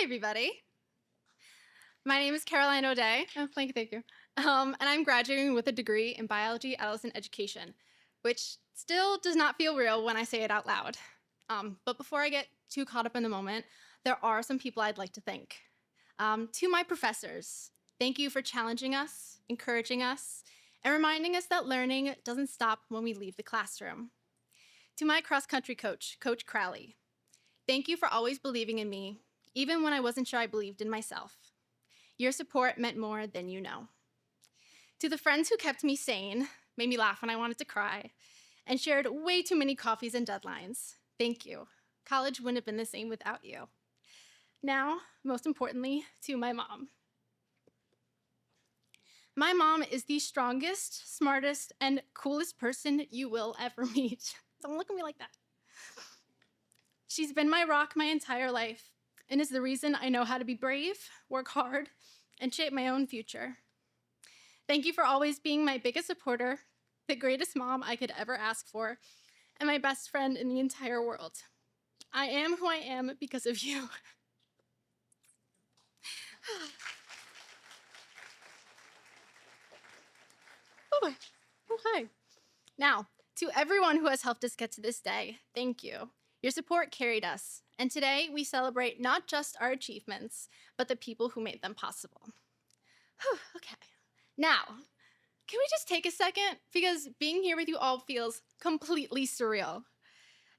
Everybody. My name is Caroline O'Day. Oh, thank you. And I'm graduating with a degree in biology, adolescent education, which still does not feel real when I say it out loud. But before I get too caught up in the moment, there are some people I'd like to thank. To my professors, thank you for challenging us, encouraging us, and reminding us that learning doesn't stop when we leave the classroom. To my cross-country coach, Coach Crowley, thank you for always believing in me, even when I wasn't sure I believed in myself. Your support meant more than you know. To the friends who kept me sane, made me laugh when I wanted to cry, and shared way too many coffees and deadlines, thank you. College wouldn't have been the same without you. Now, most importantly, to my mom. My mom is the strongest, smartest, and coolest person you will ever meet. Don't look at me like that. She's been my rock my entire life and is the reason I know how to be brave, work hard, and shape my own future. Thank you for always being my biggest supporter, the greatest mom I could ever ask for, and my best friend in the entire world. I am who I am because of you. Oh, hi. Now, to everyone who has helped us get to this day, thank you. Your support carried us, and today we celebrate not just our achievements, but the people who made them possible. Okay, now, can we just take a second? Because being here with you all feels completely surreal.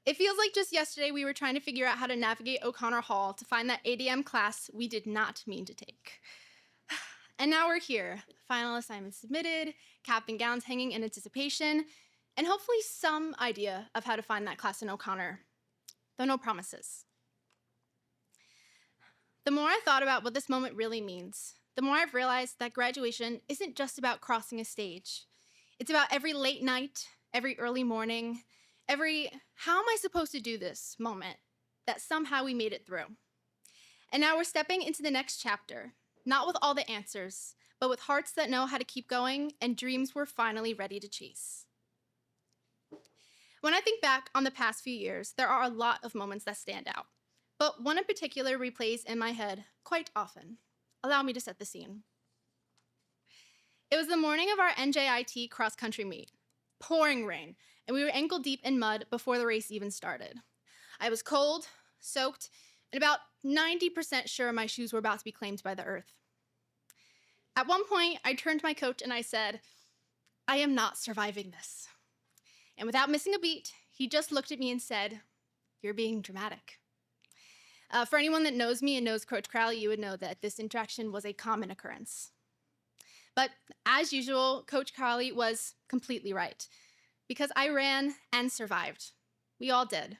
It feels like just yesterday we were trying to figure out how to navigate O'Connor Hall to find that 8 a.m. class we did not mean to take. And now we're here, final assignments submitted, cap and gowns hanging in anticipation, and hopefully some idea of how to find that class in O'Connor, though no promises. The more I thought about what this moment really means, the more I've realized that graduation isn't just about crossing a stage. It's about every late night, every early morning, every how am I supposed to do this moment that somehow we made it through. And now we're stepping into the next chapter, not with all the answers, but with hearts that know how to keep going and dreams we're finally ready to chase. When I think back on the past few years, there are a lot of moments that stand out, but one in particular replays in my head quite often. Allow me to set the scene. It was the morning of our NJIT cross-country meet, pouring rain, and we were ankle deep in mud before the race even started. I was cold, soaked, and about 90% sure my shoes were about to be claimed by the earth. At one point, I turned to my coach and I said, I am not surviving this. And without missing a beat, he just looked at me and said, you're being dramatic. For anyone that knows me and knows Coach Crowley, you would know that this interaction was a common occurrence. But as usual, Coach Crowley was completely right, because I ran and survived. We all did.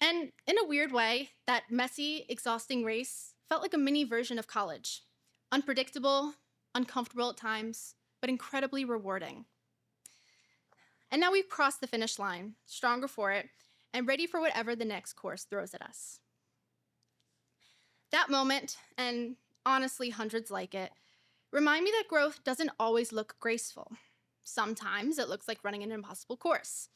And in a weird way, that messy, exhausting race felt like a mini version of college. Unpredictable, uncomfortable at times, but incredibly rewarding. And now we've crossed the finish line, stronger for it, and ready for whatever the next course throws at us. That moment, and honestly hundreds like it, remind me that growth doesn't always look graceful. Sometimes it looks like running an impossible course.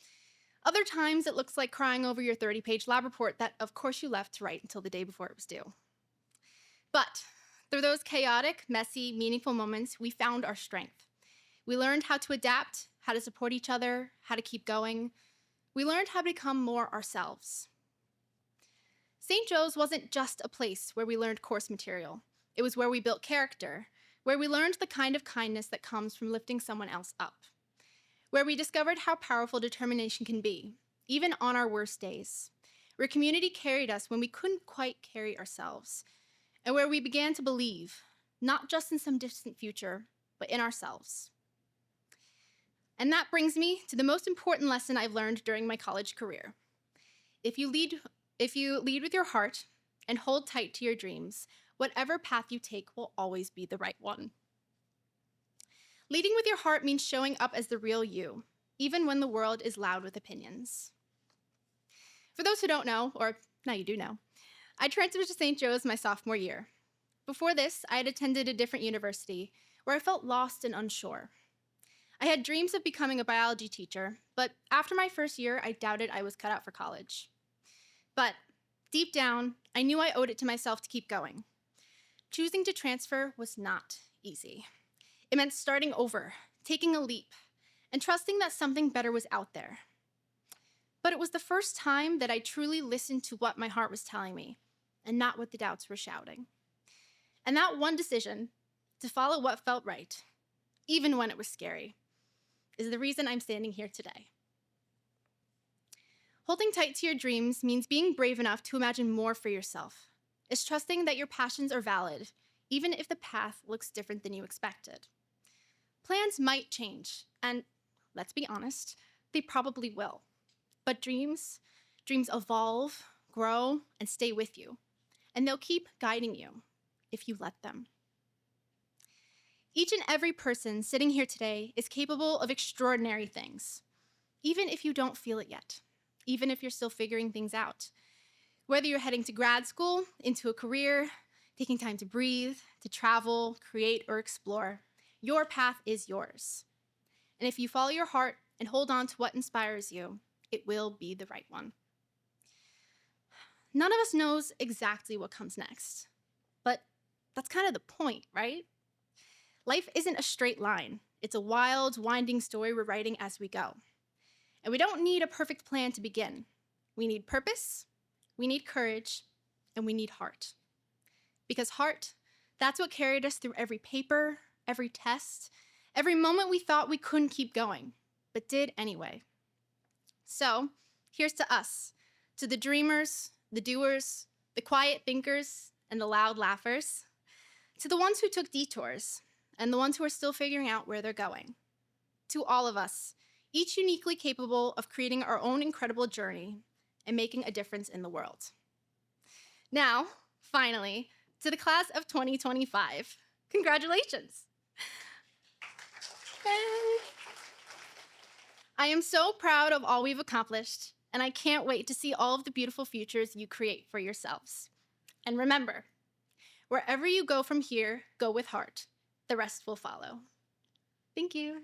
Other times it looks like crying over your 30-page lab report that of course you left to write until the day before it was due. But through those chaotic, messy, meaningful moments, we found our strength. We learned how to adapt, how to support each other, how to keep going. We learned how to become more ourselves. St. Joe's wasn't just a place where we learned course material. It was where we built character, where we learned the kind of kindness that comes from lifting someone else up, where we discovered how powerful determination can be, even on our worst days, where community carried us when we couldn't quite carry ourselves, and where we began to believe, not just in some distant future, but in ourselves. And that brings me to the most important lesson I've learned during my college career. If you lead with your heart and hold tight to your dreams, whatever path you take will always be the right one. Leading with your heart means showing up as the real you, even when the world is loud with opinions. For those who don't know, or now you do know, I transferred to St. Joe's my sophomore year. Before this, I had attended a different university where I felt lost and unsure. I had dreams of becoming a biology teacher, but after my first year, I doubted I was cut out for college. But Deep down, I knew I owed it to myself to keep going. Choosing to transfer was not easy. It meant starting over, taking a leap, and trusting that something better was out there. But it was the first time that I truly listened to what my heart was telling me, and not what the doubts were shouting. And that one decision, to follow what felt right, even when it was scary, is the reason I'm standing here today. Holding tight to your dreams means being brave enough to imagine more for yourself. It's trusting that your passions are valid, even if the path looks different than you expected. Plans might change, and let's be honest, they probably will. But dreams evolve, grow, and stay with you. And they'll keep guiding you if you let them. Each and every person sitting here today is capable of extraordinary things, even if you don't feel it yet, even if you're still figuring things out. Whether you're heading to grad school, into a career, taking time to breathe, to travel, create, or explore, your path is yours. And if you follow your heart and hold on to what inspires you, it will be the right one. None of us knows exactly what comes next, but that's kind of the point, right? Life isn't a straight line. It's a wild, winding story we're writing as we go. And we don't need a perfect plan to begin. We need purpose, we need courage, and we need heart. Because heart, that's what carried us through every paper, every test, every moment we thought we couldn't keep going, but did anyway. So, here's to us, to the dreamers, the doers, the quiet thinkers, and the loud laughers, to the ones who took detours, and the ones who are still figuring out where they're going. To all of us, each uniquely capable of creating our own incredible journey and making a difference in the world. Now, finally, to the class of 2025, congratulations! I am so proud of all we've accomplished, and I can't wait to see all of the beautiful futures you create for yourselves. And remember, wherever you go from here, go with heart. The rest will follow. Thank you.